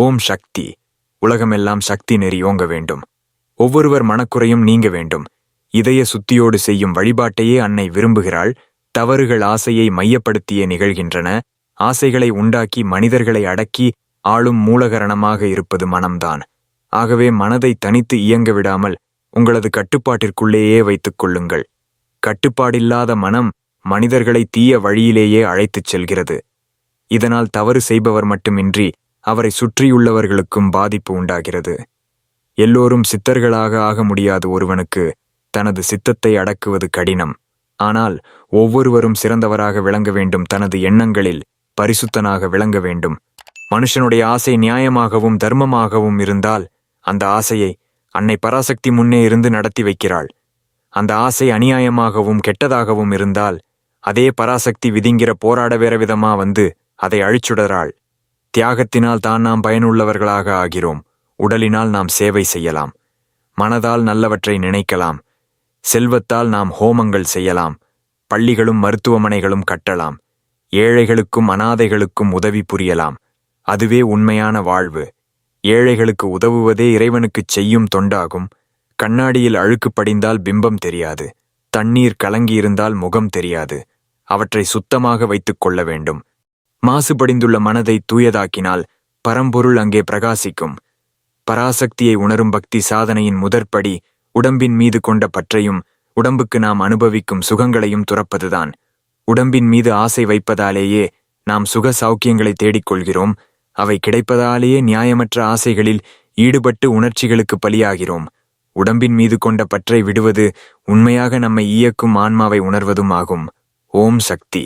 ஓம் சக்தி. உலகமெல்லாம் சக்தி நெறி ஓங்க வேண்டும். ஒவ்வொருவர் மனக்குறையும் நீங்க வேண்டும். இதய சுத்தியோடு செய்யும் வழிபாட்டையே அன்னை விரும்புகிறாள். தவறுகள் ஆசையை மையப்படுத்தியே நிகழ்கின்றன. ஆசைகளை உண்டாக்கி மனிதர்களை அடக்கி ஆளும் மூலகரணமாக இருப்பது மனம்தான். ஆகவே மனதை தனித்து இயங்க விடாமல் உங்களது கட்டுப்பாட்டிற்குள்ளேயே வைத்துக் கொள்ளுங்கள். கட்டுப்பாடில்லாத மனம் மனிதர்களை தீய வழியிலேயே அழைத்துச் செல்கிறது. இதனால் தவறு செய்பவர் மட்டுமின்றி அவரை சுற்றியுள்ளவர்களுக்கும் பாதிப்பு உண்டாகிறது. எல்லோரும் சித்தர்களாக ஆக முடியாது. ஒருவனுக்கு தனது சித்தத்தை அடக்குவது கடினம். ஆனால் ஒவ்வொருவரும் சிறந்தவராக விளங்க வேண்டும். தனது எண்ணங்களில் பரிசுத்தனாக விளங்க வேண்டும். மனுஷனுடைய ஆசை நியாயமாகவும் தர்மமாகவும் இருந்தால் அந்த ஆசையை அன்னை பராசக்தி முன்னே இருந்து நடத்தி வைக்கிறாள். அந்த ஆசை அநியாயமாகவும் கெட்டதாகவும் இருந்தால் அதே பராசக்தி விதிங்கிற போராட வேற விதமா வந்து அதை அழிச்சுடறாள். தியாகத்தினால் தான் நாம் பயனுள்ளவர்களாக ஆகிறோம். உடலினால் நாம் சேவை செய்யலாம். மனதால் நல்லவற்றை நினைக்கலாம். செல்வத்தால் நாம் ஹோமங்கள் செய்யலாம். பள்ளிகளும் மருத்துவமனைகளும் கட்டலாம். ஏழைகளுக்கும் அனாதைகளுக்கும் உதவி புரியலாம். அதுவே உண்மையான வாழ்வு. ஏழைகளுக்கு உதவுவதே இறைவனுக்குச் செய்யும் தொண்டாகும். கண்ணாடியில் அழுக்கு படிந்தால் பிம்பம் தெரியாது. தண்ணீர் கலங்கியிருந்தால் முகம் தெரியாது. அவற்றை சுத்தமாக வைத்துக் கொள்ள வேண்டும். மாசுபடிந்துள்ள மனதை தூயதாக்கினால் பரம்பொருள் அங்கே பிரகாசிக்கும். பராசக்தியை உணரும் பக்தி சாதனையின் முதற்படி உடம்பின் மீது கொண்ட பற்றையும் உடம்புக்கு நாம் அனுபவிக்கும் சுகங்களையும் துறப்பதுதான். உடம்பின் மீது ஆசை வைப்பதாலேயே நாம் சுக சௌக்கியங்களை தேடிக்கொள்கிறோம். அவை கிடைப்பதாலேயே நியாயமற்ற ஆசைகளில் ஈடுபட்டு உணர்ச்சிகளுக்கு பலியாகிறோம். உடம்பின் மீது கொண்ட பற்றை விடுவது உண்மையாக நம்மை இயக்கும் ஆன்மாவை உணர்வதும் ஆகும். ஓம் சக்தி.